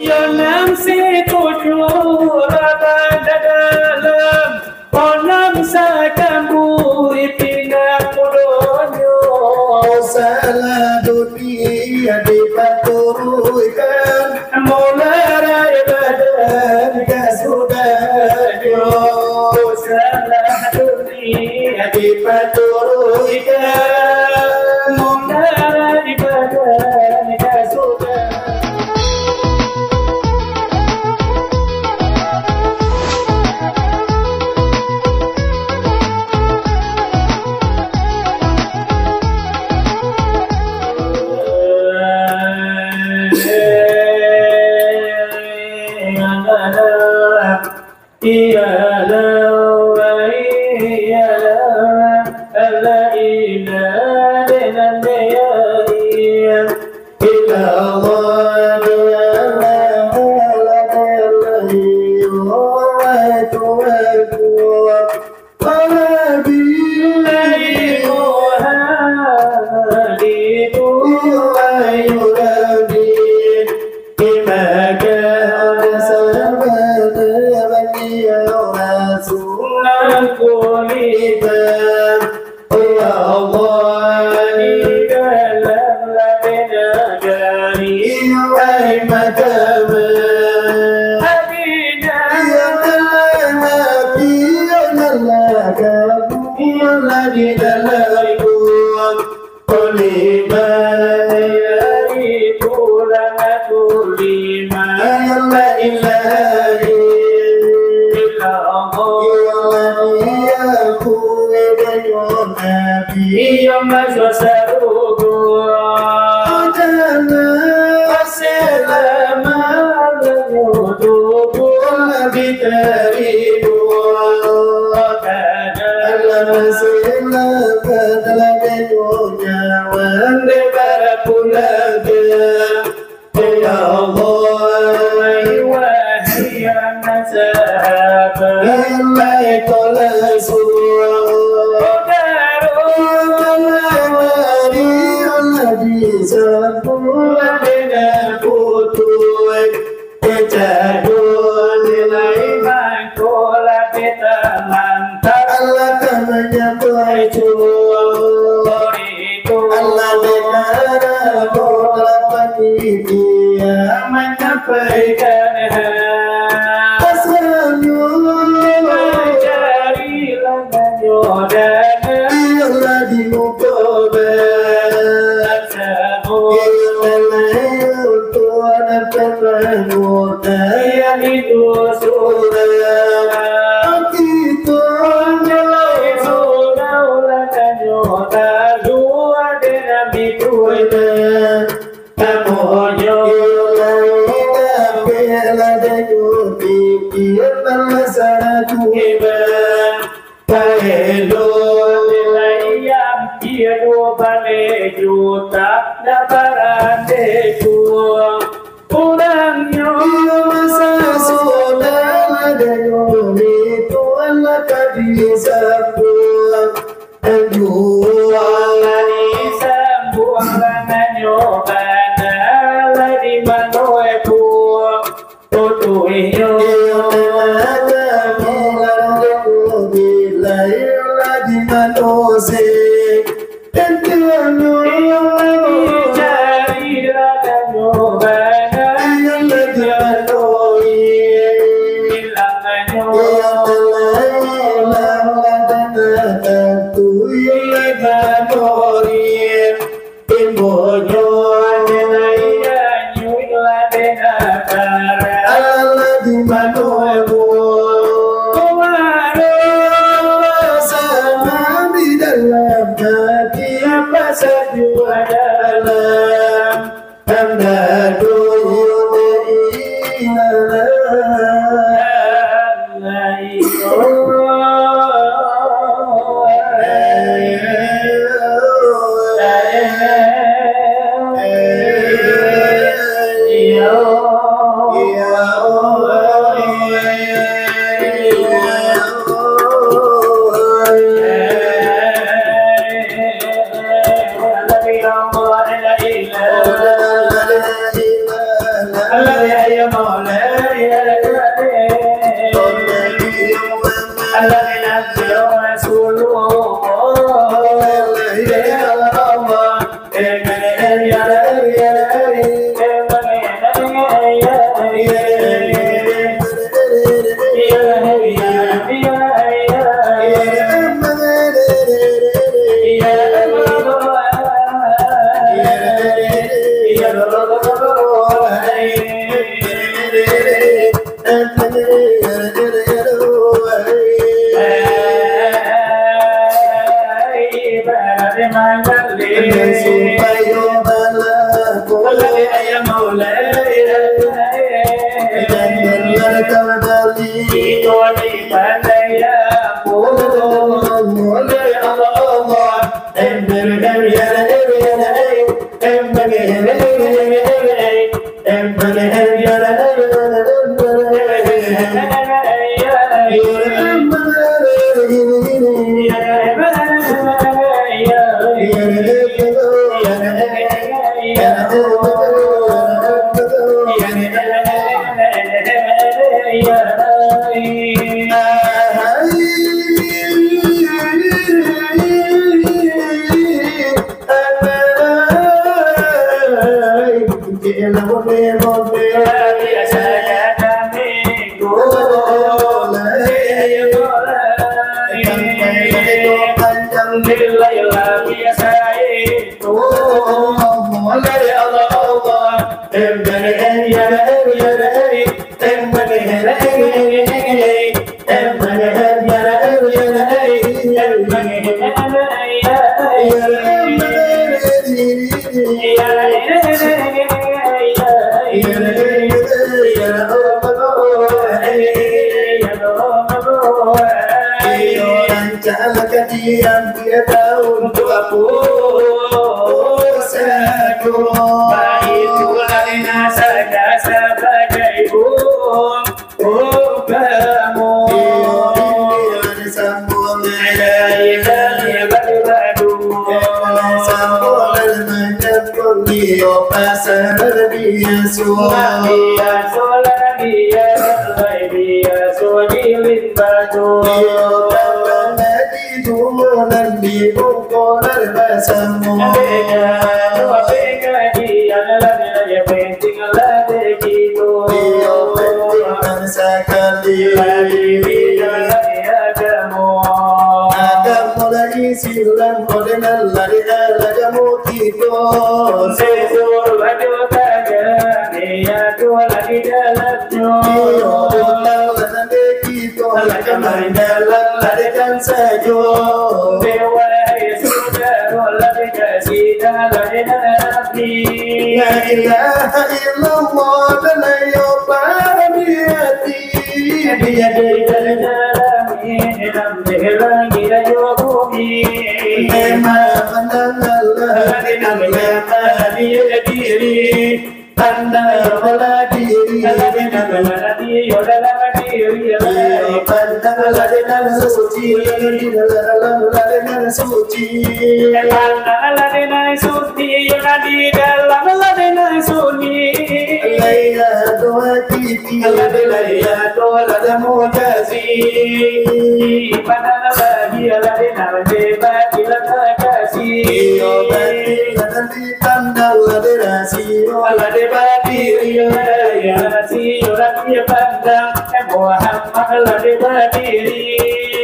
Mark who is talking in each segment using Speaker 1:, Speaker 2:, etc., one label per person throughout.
Speaker 1: Yang si tujuh raban dalam Onam sakambu ipindah mudonyo
Speaker 2: Salah dunia dipaturkan
Speaker 1: Mulara ibadah kasudahyo Salah dunia dipaturkan Mulara ibadah kasudahyo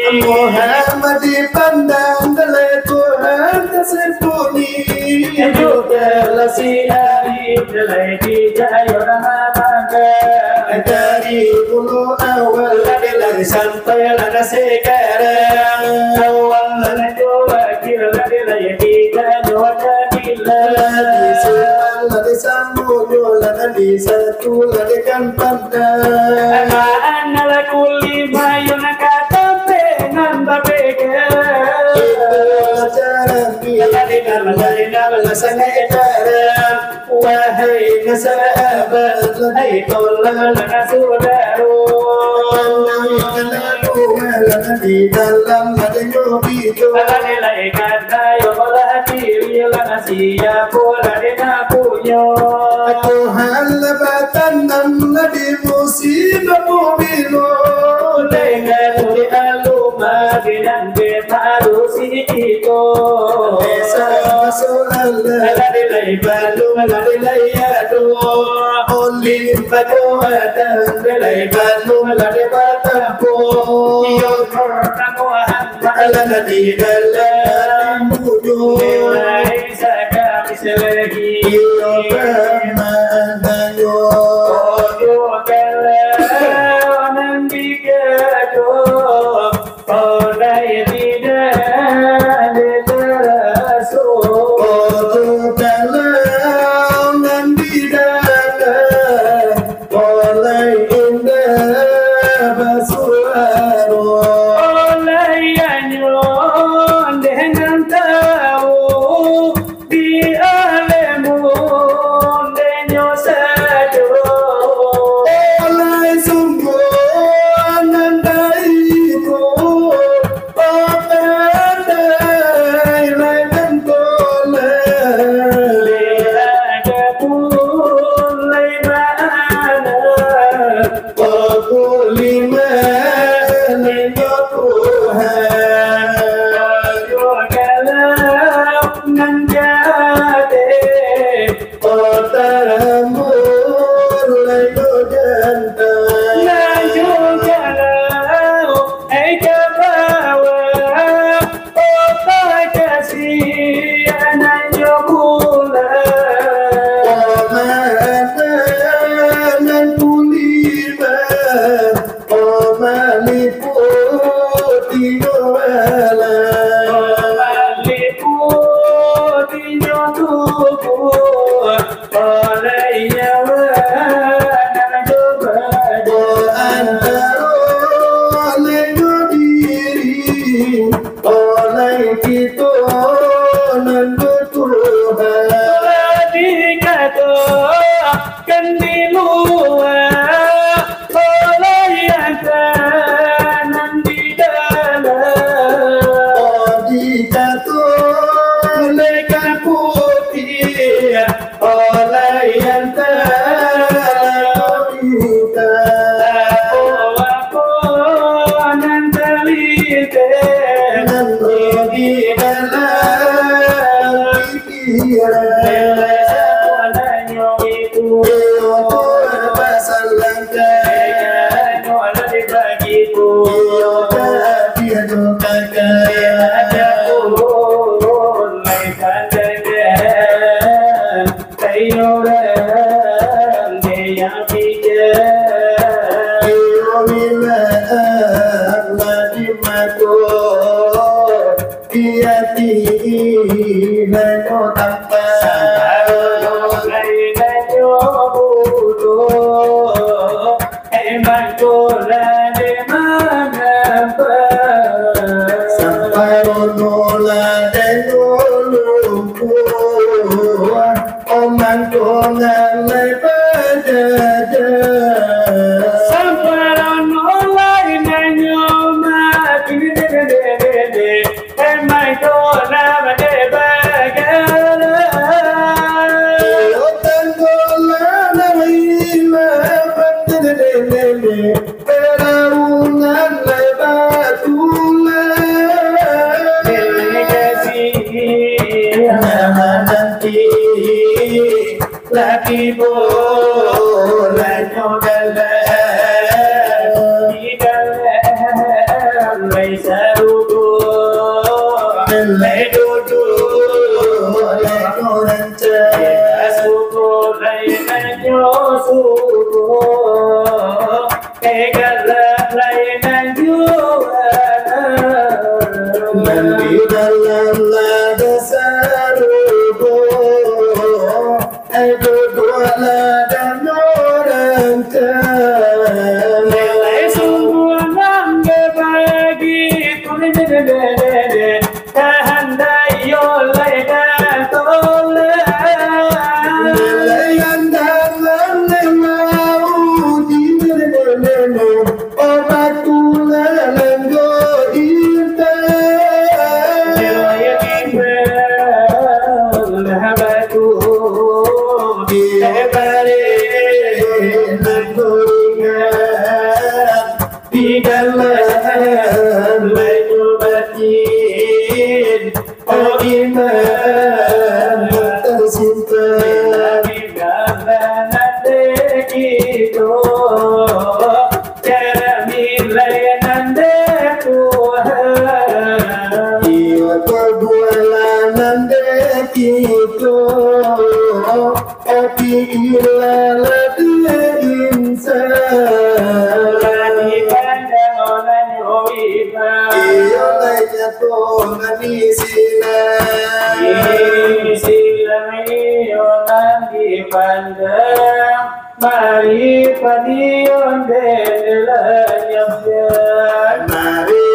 Speaker 2: Muhammad dipandang oleh Tuhan tersembunyi
Speaker 1: juga si hari lagi jaya ramanga
Speaker 2: dari dulu awal
Speaker 1: lagi sampai lagi sekarang awal lagi dua kira lagi tiga dua kila
Speaker 2: lagi sambung lagi satu lagi kan pandang
Speaker 1: anak lima yang kata pengen babega wahai sahabat hai tolong saudara
Speaker 2: di dalam adanya video
Speaker 1: alai kata yo la diri la sia bola de na punya
Speaker 2: Tuhan lebatan nam di musibah mubino
Speaker 1: dengan di aluma bilang berharusi itu
Speaker 2: Desa masulala
Speaker 1: Ladilai balu ladilai adu
Speaker 2: Olim
Speaker 1: Batu adang ladilai balu ladilai bataku Yonor namu hamba
Speaker 2: Alana di dalam mudo
Speaker 1: Nilai sakam selagi
Speaker 2: Iyo permandanyo
Speaker 1: Ojo kalau nanti kedo Oleh tidak terasuh
Speaker 2: Ojo kalau nanti dalam Oleh indah basuaro
Speaker 1: Oleh nyon dengan tahu di alemun denyo sajo
Speaker 2: Oleh sungguh nandaiku Papandai lain toleh
Speaker 1: ada pun lain mana
Speaker 2: Aku lima nengok Tuhan
Speaker 1: Ojo kalau nanjade
Speaker 2: Otamu layo jantan
Speaker 1: Naju kalau kabawa Opa kasih ananyo pula
Speaker 2: Omanan tulima Omaliput dioala Oleh diri Oleh kita nanda Tuhan Odi jatuh lekan putih Oleh yang terlita Nanti di dalam pikiran Itu pasal langkah Iyo dia Iyo bila lagi matu Dia tidak tanpa Sampai nola denuluku Omang kongan lepajaja Otan kola naila pandele Peraungan lebatula Nama nanti lagi bola nyodala Nanti dalam lada sarubo Aku dua lada orang Nelayan dalam lemau di obat tulang godinta Mari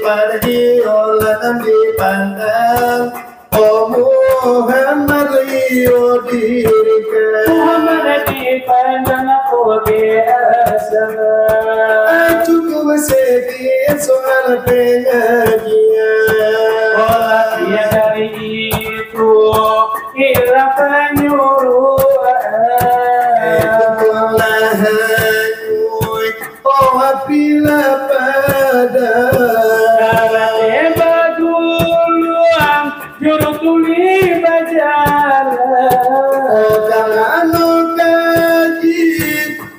Speaker 2: pergi oleh Nabi pandang, oh Muhammad liyo dirikan. Cukup sedikit soal pengajian.
Speaker 1: Dari itu kira
Speaker 2: Oh apabila pada
Speaker 1: duluan juru tuli
Speaker 2: oh kalau kaji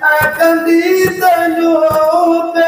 Speaker 2: akan ditanyakan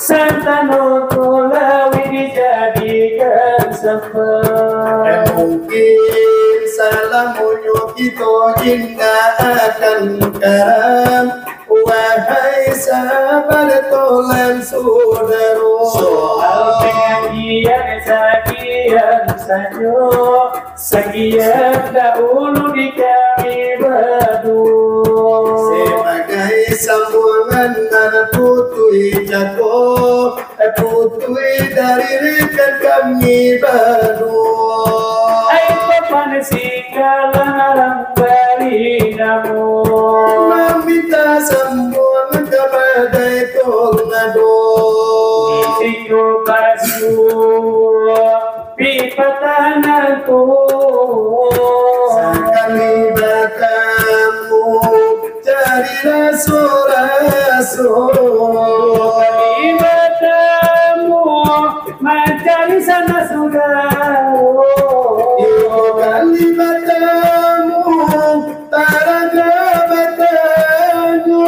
Speaker 1: Santano Tolawi dijadikan sampai
Speaker 2: mungkin salah munyuk itu hingga akan karam. Wahai sahabat tolan saudara,
Speaker 1: soal pengajian sekian sanyo sekian dahulu di kami berdua
Speaker 2: sebagai sambungan dan putui jatuh putui dari rekan kami berdua.
Speaker 1: Ayo papan segala orang beri namun
Speaker 2: Meminta sambungan kepada tornado
Speaker 1: Isiku basu pipa tanganku
Speaker 2: sekali bertemu carilah rasul
Speaker 1: Di bertemu mencari sana saudara
Speaker 2: kali bertemu taraga bertemu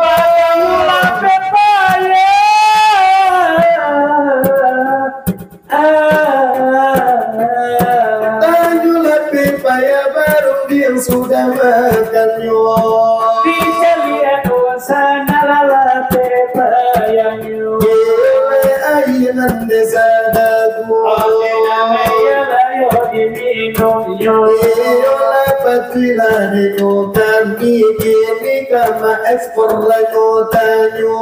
Speaker 1: Batangulah pepaya
Speaker 2: tanjulah pepaya baru dia sudah makannya
Speaker 1: Dicalian sana lala pepayanya
Speaker 2: ainan desa dagu
Speaker 1: Oleh namanya layo diminum yo
Speaker 2: Yola patila de kami kini kama ekspor lagu tanyo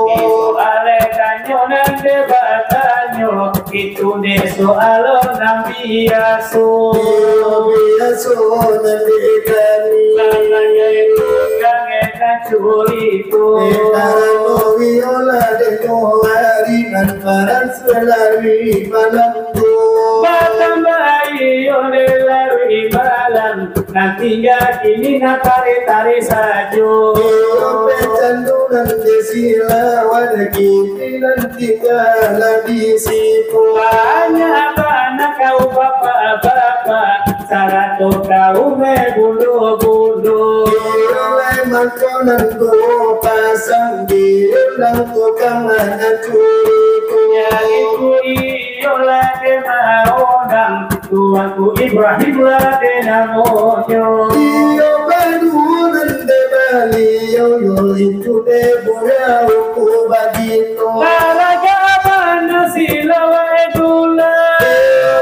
Speaker 1: Ale tanyo nang debatanyo itu de soalo nang biaso
Speaker 2: biaso nabi kami
Speaker 1: Lalanya itu kangeta curito
Speaker 2: Karano viola de hari nan paran selari malam
Speaker 1: Batang bayi oleh lari malam Nanti ya kini tari sajo
Speaker 2: Pecanduran desila wadah kini nanti kala di situ
Speaker 1: Banyak anak kau bapak-bapak Sarato kau bulu-bulu
Speaker 2: Oleh makanan ku pasang di ulang tukang mana curiku
Speaker 1: Yang itu iyolah denaonang Tuanku Ibrahim lah denamonyo
Speaker 2: Iyo badunan de bali yo itu de buya ku bagito
Speaker 1: Lalaga mana silawa edula
Speaker 2: Tayo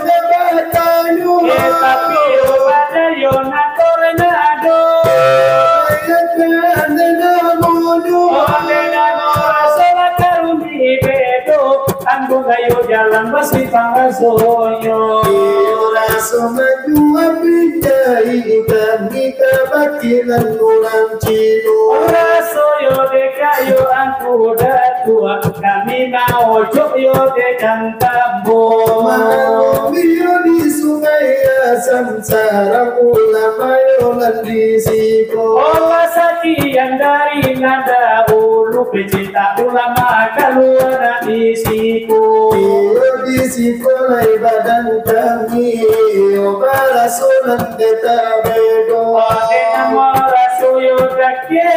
Speaker 2: de batayo
Speaker 1: Tapi pada yona tornado
Speaker 2: Ayakan de namono
Speaker 1: Oleh nano salah karuni bedo Anggo gayo jalan basi pangasoyo
Speaker 2: Iyo raso majua pinjai kami kebakilan orang cino
Speaker 1: Rasoyo dekayo angku datua Kami mau yo dekan tambo
Speaker 2: Malam iyo di sungai asam sarang ulama yolan di siko
Speaker 1: Olah sajian dari nada ulu pecinta ulama keluar di siku
Speaker 2: Iyo di siko lai badan kami Iyo barasunan deta bedo
Speaker 1: Ode namo rasoyo dakye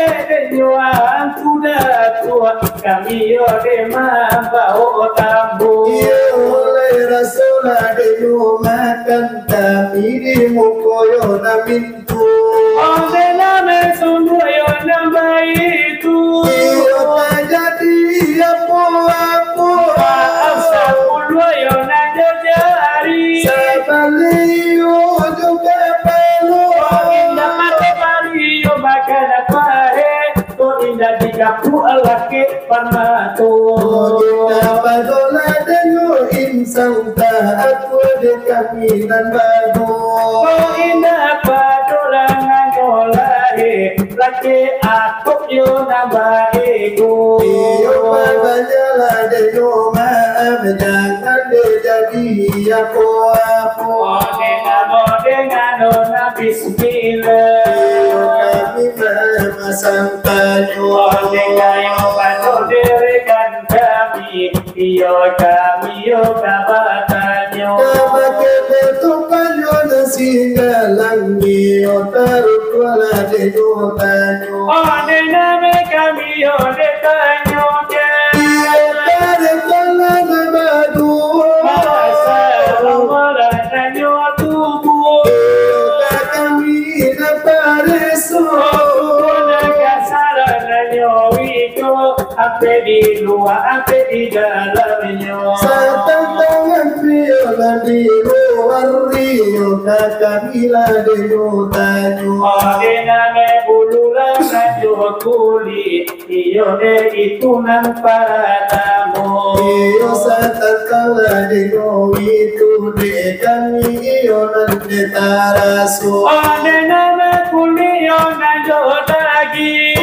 Speaker 1: nyuan kuda tua Kami yo de mambao tambo
Speaker 2: Iyo lai rasula de makan kami di mukoyo na mintu
Speaker 1: Ode name sunduyo namba itu
Speaker 2: Iyo tajadi apa
Speaker 1: Maaf sapuluyo na jari
Speaker 2: Sabali
Speaker 1: aku laki pamatu
Speaker 2: Kita padola denyo insang taat wade kami nan badu.
Speaker 1: oh indah padolangan nyolahe laki aku yo nabaiku
Speaker 2: Iyo pabanyala denyo maaf jangan jadi aku.
Speaker 1: Dengan bismillah
Speaker 2: Kami memasang panyo.
Speaker 1: Dengan dirikan kami iyo kami yo kabatanyo
Speaker 2: Kabake betukanyo na singalang iyo tarukwala denyo tanyo.
Speaker 1: oh diname kami yo detanyo
Speaker 2: Iyo tarukwala na badu.
Speaker 1: masa ramalanyo tubuh
Speaker 2: Kami na pareso.
Speaker 1: Ape di luar, ape di dalamnya.
Speaker 2: Sa tantangan Rio na di luar Rio Kakamila denyo tanyo.
Speaker 1: Diname bululan najo kuli, iyo de itu nang padamu.
Speaker 2: Iyo sa tantangan denyo itu de kami iyo nan de taraso.
Speaker 1: Diname kuli yo najo lagi.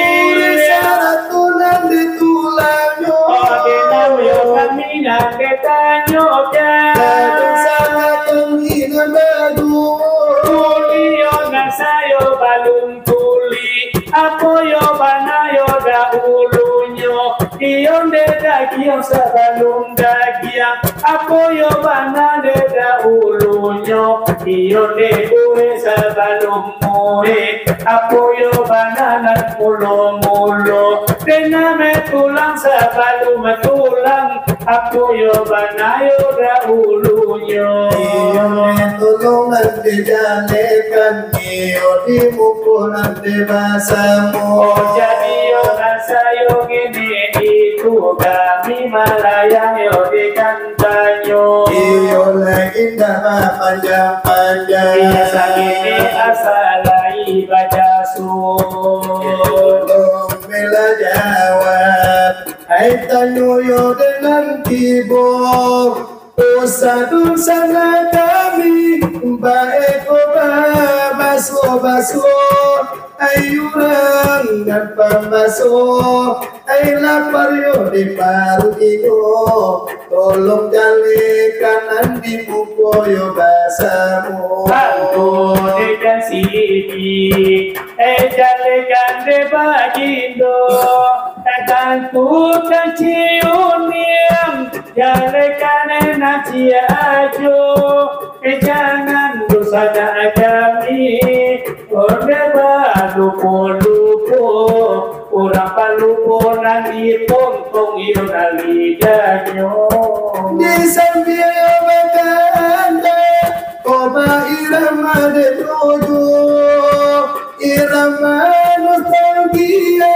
Speaker 2: Saratunan ditulangyo.
Speaker 1: Diname yo kami nang ketanyo
Speaker 2: Kadang sana kami na badu.
Speaker 1: Kuli yo nang sayo balung kuli, ako yo banayo dahulunyo. Iyon de dagiang sa balung dagiang, ako yo banade dahulunyo. Iyon de uwe sa balung muhe, ako yo bananan mulo-mulo. Diname tulang sa balung matulang, ako yo banayo dahulunyo.
Speaker 2: Iyo tulungan dijalekan iyo di mukulan di basamu.
Speaker 1: Oh jadi yo sayo gini itu kami malayang yo di kantanyo.
Speaker 2: Iyo lagi nama panjang-panjang.
Speaker 1: Biasa gini asalai baca
Speaker 2: Tolong bela jawab. Hai tanyo yo dengan kibor. Usadu sana kami baik baso ayurang dan pembaso ay lapar yo di paru iyo tolong jalikan di buko yo basamu.
Speaker 1: Aku dekan sini, jalikan de bagindo, tantukan ciunim, jalikan enak ciajo, jangan dosa kami, orde lupo, orang palupo nanti tong iyo naliganyo.
Speaker 2: Di sambil bercanda, Oba irama de dojo, irama nostalgia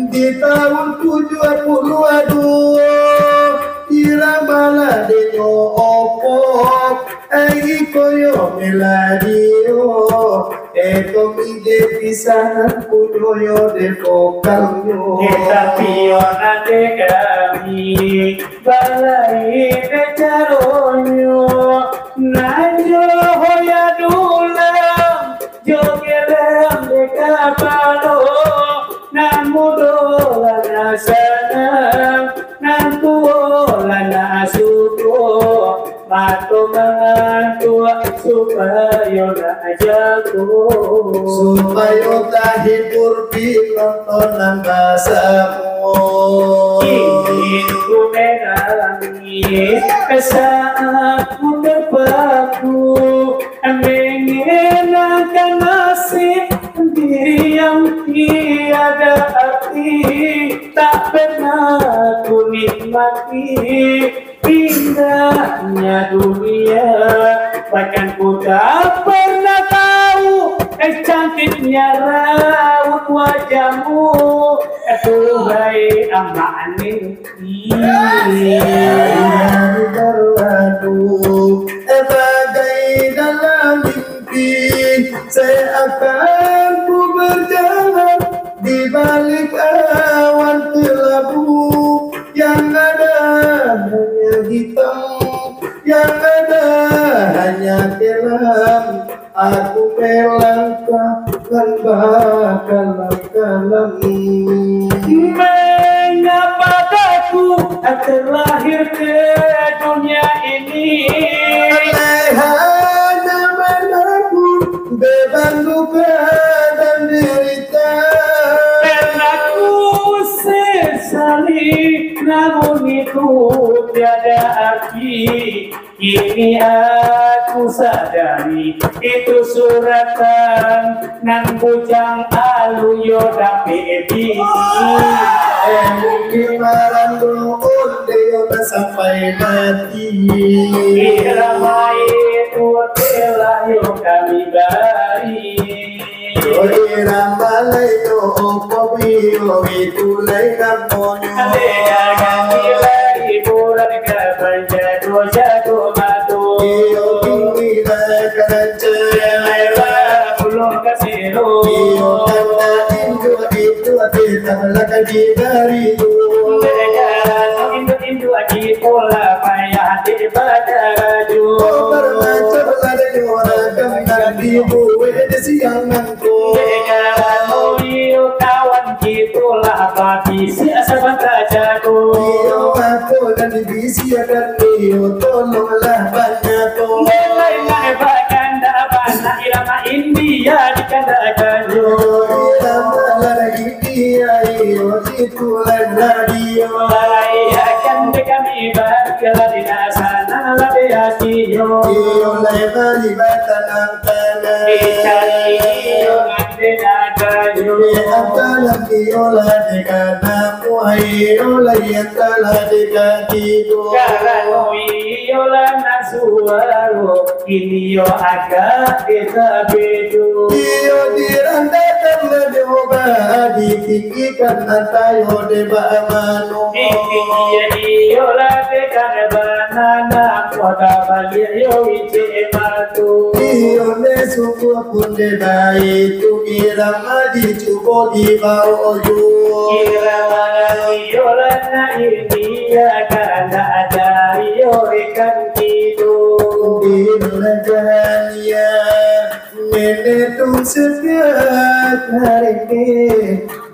Speaker 2: di tahun 72. Irama la de yo opok, ai koyo meladio, eko mi de pisahan puyo yo de vokalyo.
Speaker 1: Kita piona de kami, balai de caronyo, najo hoya dulang, jogelam de kapalo, namudola nasana, nantuola nasuko, mato mantua supaya najago.
Speaker 2: Supaya tahibur pinontonan basamu.
Speaker 1: Ingin ku menangis saat ku terpaku, mengenakan nasib diri yang tiada arti, tak pernah ku nikmati indahnya dunia, bahkan ku tak pernah tahu cantiknya raut wajahmu, tuhai amanin
Speaker 2: berlalu bagai dalam mimpi, saya akan ku berjalan di balik awan aku melangkahkan bakal kalam.
Speaker 1: Mengapa aku terlahir ke dunia ini?
Speaker 2: Lehana manapun beban luka dan derita,
Speaker 1: Karena ku sesali, namun itu tiada arti. Kini aku sadari itu suratan nan bujang aluyo dape bini.
Speaker 2: mungkin marang doon deyo na sampai mati.
Speaker 1: Irama itu telah yo kami bari.
Speaker 2: Irang balay no opo biyo itulay na ponyo. Iyo pingila karanca, iyo kata indo itu atita laka di bariyo. Oh bermacam lari orang kembang di buwe siang nangko. Iyo aku dan divisi akan iyo tolonglah banyak tolong.
Speaker 1: India dikatakan
Speaker 2: Irama lagi dia iyo itulah radio.
Speaker 1: akan kami bergelar di sana lade hati yo
Speaker 2: Iyo lebar di batanang tanah.
Speaker 1: cari yo ngande naga yo
Speaker 2: Antara iyo di kanamu iyo antara di kakiku.
Speaker 1: karena yo lana suaro ini yo agak kita bedu
Speaker 2: Iyo dirandakan na dewa ditinggikan na tayo de baamano.
Speaker 1: yo lade karena banana kota bagi yo ice matu
Speaker 2: Iyo ne suku pun de baik tu irama di cubo di bawah yo.
Speaker 1: Irama yo lana ini ya karena ada yo ikan itu
Speaker 2: Di negania mene तुमसे प्यार करेंगे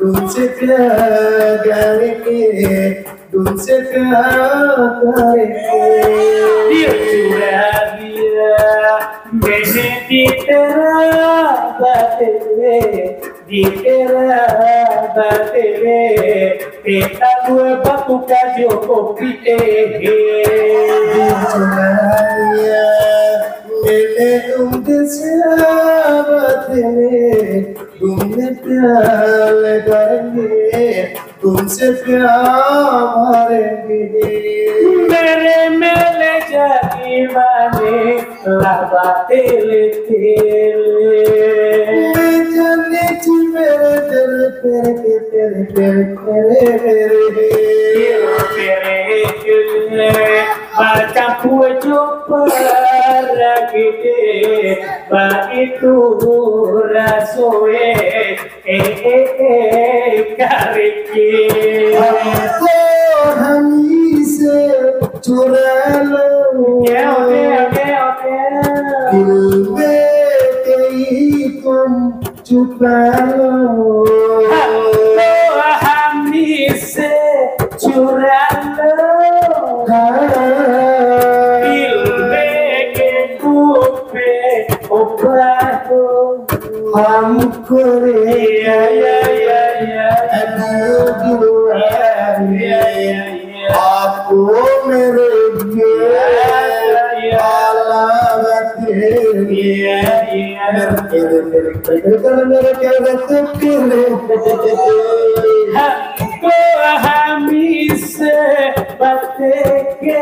Speaker 2: तुमसे प्यार करेंगे तुमसे प्यार करेंगे
Speaker 1: Dia sudah dia मैंने di तेरा batele di तेरा batele kita dua batu kajo kopi
Speaker 2: Dunia मैंने तुमसे बात तुमने प्यार करेंगे तुमसे प्यार करेंगे
Speaker 1: मेरे मेले jadi mane lah batele tele
Speaker 2: मैं जाने तू मेरे दिल तेरे
Speaker 1: Macam kue jumper gede, itu rasue, kariki.
Speaker 2: हमको हमी से चुरा लो दिल में कहीं तुम छुपा लो
Speaker 1: Hami se curalo.
Speaker 2: हमको आपको मेरे
Speaker 1: Hamko hamise bateke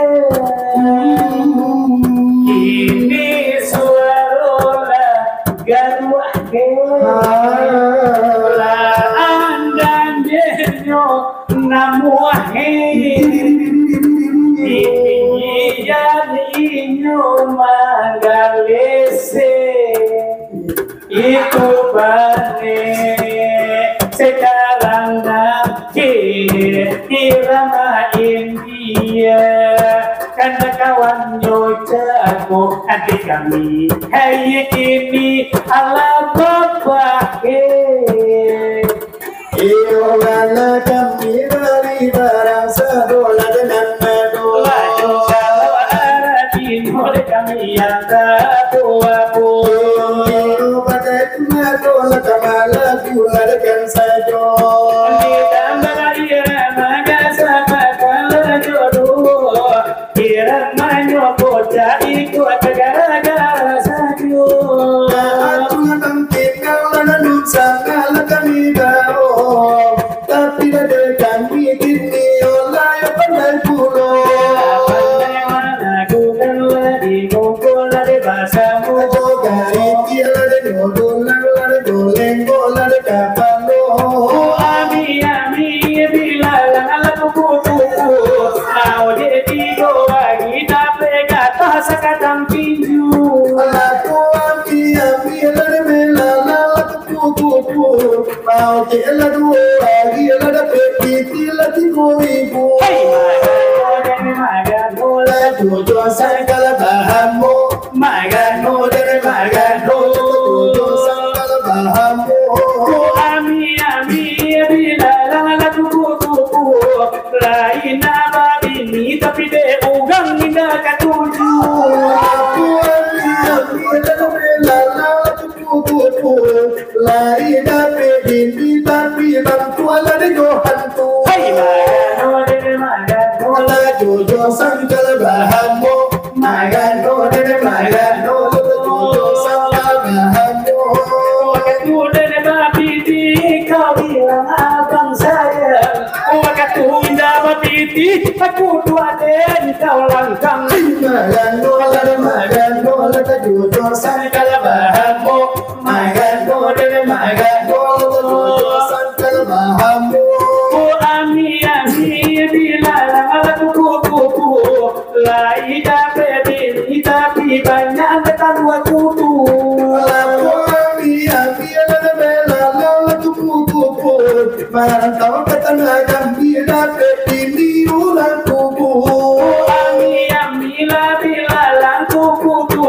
Speaker 1: ini suara garuake la andanyo namuahe Iyan inyo magalese itu bane sekarang nanti irama India karena kawan nyojaku hati kami hai kini ala bapak
Speaker 2: Iyo gana kami dari barang sedola dengan medola
Speaker 1: Laju kalau ada di mulai kami yang tua-tua
Speaker 2: Iyo pakai medola kamala gula dengan sajo
Speaker 1: Ditambah irama sama kalau jodoh Irama nyokot jadi kuat gara-gara sajo
Speaker 2: Atuh mungkin kalau nanun sangala kami tahu Tapi ada kami kini olah yang pandai pulau
Speaker 1: Sakatang tinju
Speaker 2: Aku ambil kupu mau kela dua lagi ada peti lagi ibu
Speaker 1: Magano
Speaker 2: jojo sangkala bahamu
Speaker 1: Magano
Speaker 2: jojo sangkala bahamu
Speaker 1: Ami bila kupu lain apa ini tapi de ugang indah katuju
Speaker 2: aku ambil kupu lain ada peti tapi bantu ala de hantu
Speaker 1: Magano
Speaker 2: jojo sangkala bahamu Magano jojo sangkala bahamu
Speaker 1: Waktu mapiti kau bilang abang saya Waktu indah mapiti aku dua den kau langkang
Speaker 2: Magano jojo sangkala bahamu Magano jojo sangkala bahamu
Speaker 1: Ami bila aku kupu Lai dapat ini tapi banyak tekan dua kutu
Speaker 2: Mantau ketengah bila peti ulang kubu
Speaker 1: Ami bila kupu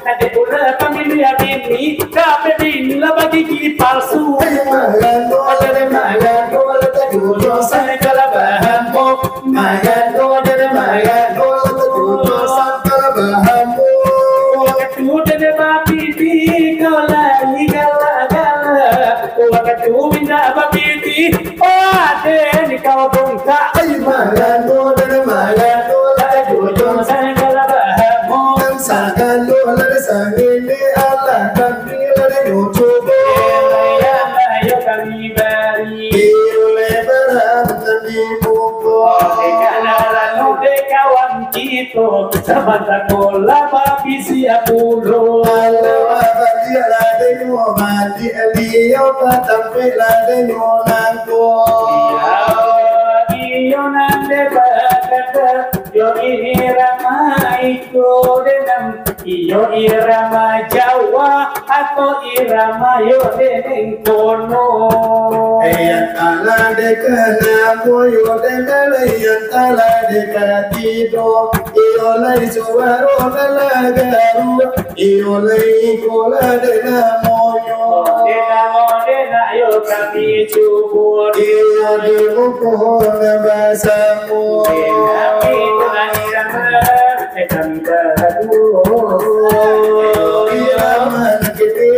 Speaker 1: ada pula pemilik ini dapat ini lah bagi kiri palsu
Speaker 2: Magano jojo sangkala bahamu Magano jojo sangkala bahamu
Speaker 1: Waktu mapiti kau lagi gala-gala Waktu indah mapiti oh ada kau bongkak
Speaker 2: Magano jojo
Speaker 1: Sangkala bahamu
Speaker 2: Sagalo lare sangene ala kambila de nochobo
Speaker 1: Ayo kami bari
Speaker 2: Ile barang tadi buko
Speaker 1: lalu de kawan kita Sabanta kola mapi siap pulo
Speaker 2: Ala abadi ala de no mati aliyo patampe la de no nanko
Speaker 1: Iyo nande bakata Yo irama iko denam Iyo irama Jawa Atau irama yo deneng kono
Speaker 2: Eyat ala de kana moyo de kala eyat ala de katido Iyo lai suwaro kala garu Iyo lai kola de na moyo
Speaker 1: Dena yo kami cubur
Speaker 2: Iyo de buko na basamu
Speaker 1: Kami dengan irama kami berdua
Speaker 2: Irama nakiti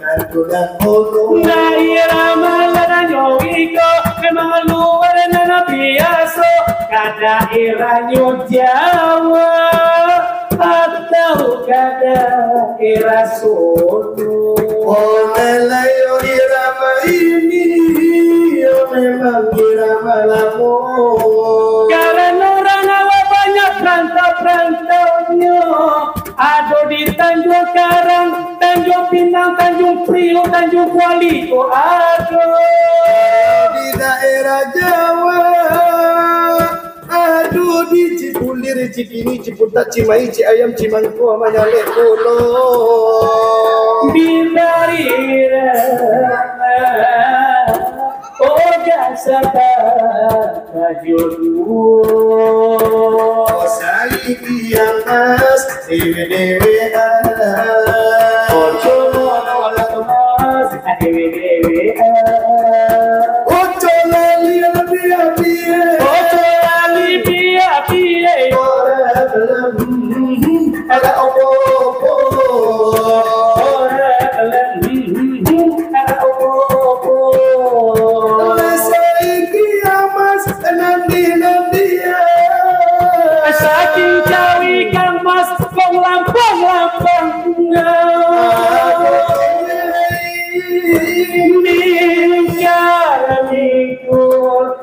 Speaker 2: Nakulang kono
Speaker 1: Na irama lana nyowiko Memang luar nana biasa Kada iranyo Jawa Atau kada irasono
Speaker 2: Oh melayo irama ini Oh memang irama lamu
Speaker 1: Karena orang awak banyak perantau-perantaunya Ada di Tanjung Karang, Tanjung Pinang, Tanjung Priok, Tanjung Kuali Ko ada
Speaker 2: Di daerah Jawa Aduh di Cipulir, Cikini, Ciputat, Cimahi, Ciayam, Cimangku, Manyalek, Kulo
Speaker 1: Binarira Oh jasa jodoh
Speaker 2: saiki yang mas dewe-dewean
Speaker 1: Ojo ngono mas dewe-dewean
Speaker 2: ojo lali piye-piye
Speaker 1: Ojo lali piye-piye
Speaker 2: ora gelem ada opo-opo
Speaker 1: ora gelem ada opo-opo
Speaker 2: saiki yang mas nanti
Speaker 1: saking cawi kang mas wong lampang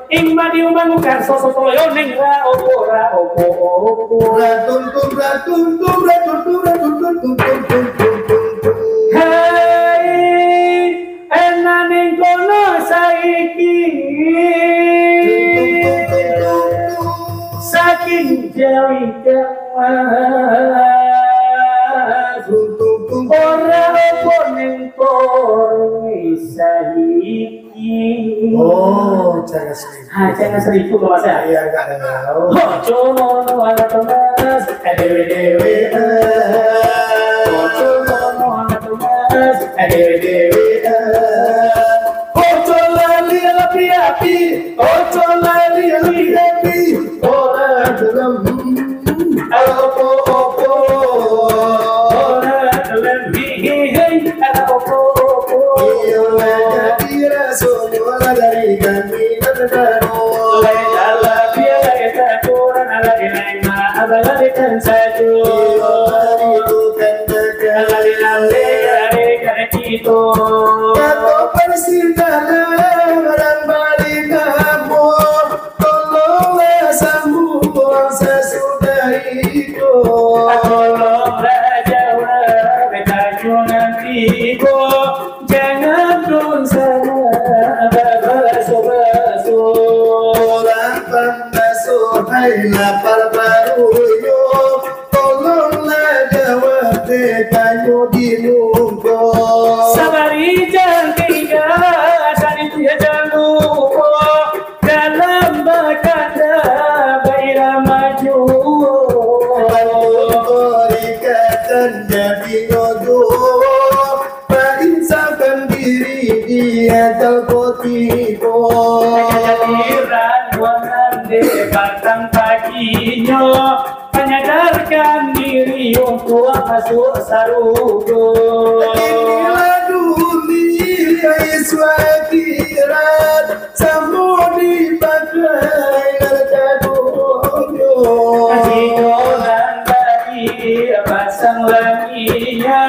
Speaker 1: ing madi umang karso sotoyo ning ra opo hai enaning kono saiki saking jawi kamas ora opo ning kono saiki
Speaker 2: oh jangan seribu
Speaker 1: jangan seribu mas ya
Speaker 2: iya enggak tahu
Speaker 1: ojo ngono ana temas dewe-dewe ojo ngono ana temas dewe-dewe ojo lali api-api ojo lali api-api ora gelem opo-opo ora gelem hihi ada opo-opo
Speaker 2: iyo jadi rasul dari kami baru
Speaker 1: Laila biya kita kurang ala dinaima abala dikan satu ala dinale dari kanito
Speaker 2: Kau persidangan dan balik kamu tolonglah sambung sesudah itu
Speaker 1: tolong raja wa beta nanti go jangan dun sana baso
Speaker 2: orang pembasuh hai lapar baru yo tolonglah jawab kayu di nunggu
Speaker 1: sabari jangan tinggal saat itu ya jangan lupa dalam bakanda baira maju
Speaker 2: ikatan jadi nodo menginsafkan diri dia terpotipo
Speaker 1: kehadiran wanande batang paginya menyadarkan diri untuk masuk sarugo
Speaker 2: inilah dunia iswakirat semua dipakai nerjadonyo
Speaker 1: kasihkan bagi pasang laginya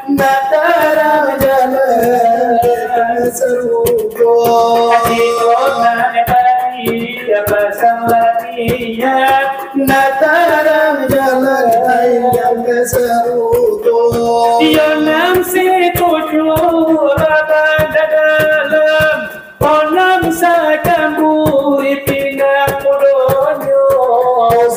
Speaker 2: Natara jalan serugo
Speaker 1: kasihkan bagi pasang laginya
Speaker 2: Natara jalan yang serugo
Speaker 1: Yonam si tujuh lapan dalam Onam sakambu ipinang mudonyo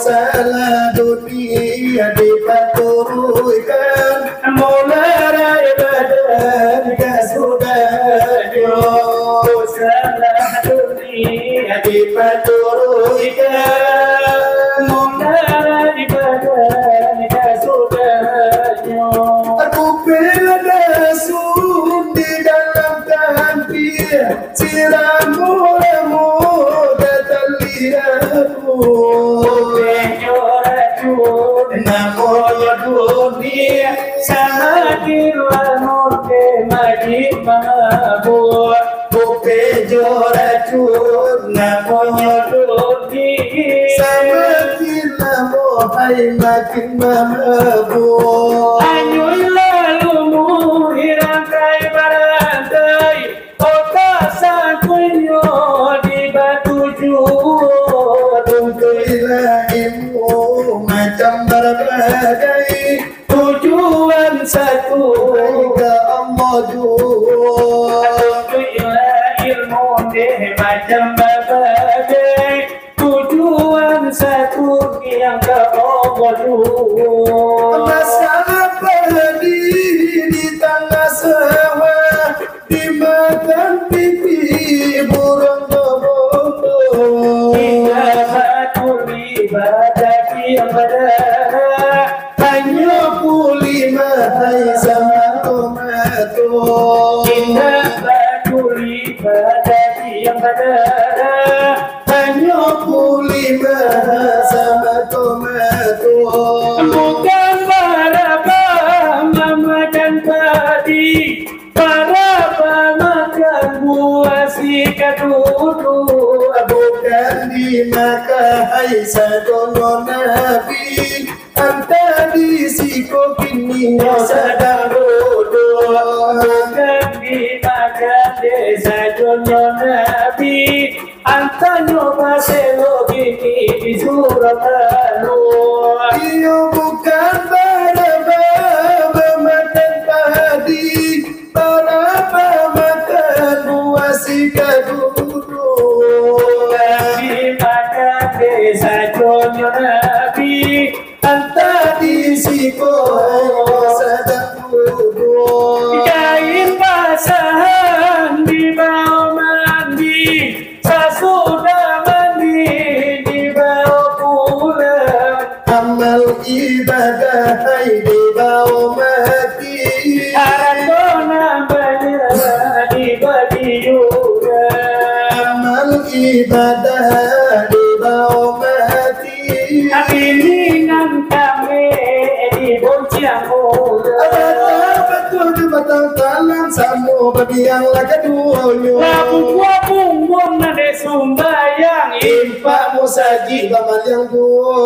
Speaker 2: salah dunia dipaturkan
Speaker 1: Mulara ibadah
Speaker 2: kasudahyo
Speaker 1: Salah dunia dipaturkan Mulara ibadah kasudahyo
Speaker 2: aku bela sun di dalam tampil siramu datang lihatmu
Speaker 1: Namoyo dunia semakin lama makin mabuk Bupe joracun namoyo dunia
Speaker 2: semakin lama hai makin mabuk
Speaker 1: Anyuy lalu muhiran kai barantai Otak sakunyo di batu jua
Speaker 2: ilmu macam berbagai
Speaker 1: Tujuan satu
Speaker 2: ke Allah jua
Speaker 1: ilmu deh macam berbagai Tujuan satu yang ke Allah
Speaker 2: masalah berdiri di tengah sawah dimakan pipi burung bodoh
Speaker 1: Kita batul ibadah yang pada
Speaker 2: hanya pulih sama tomato.
Speaker 1: bukan para pemakan padi, para pemakan buah si kadudu.
Speaker 2: Bukan dimakai sadono nabi, anta disiko kini sedang duduk.
Speaker 1: Bukan dimakan desa jono nabi, antanyo paselo kini di Surabaya.
Speaker 2: Iyo bukan para pemakan padi, para pemakan buah si kadudu.
Speaker 1: Dimakan desa jono nabi,
Speaker 2: Anta disiko sedang duduk.
Speaker 1: kain basahan di bawah mandi, sesudah mandi di bawah pulang.
Speaker 2: Amal ibadah di bawah mati.
Speaker 1: Aradona banyak dibagi juga.
Speaker 2: Amal ibadah di bawah mati.
Speaker 1: Piningan kami di Bojang
Speaker 2: Betul di batang talang samo bagian laka duonyo.
Speaker 1: Labung buang nade sumbayang
Speaker 2: Impak musaji bamal yang duo.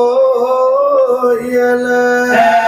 Speaker 2: Ialah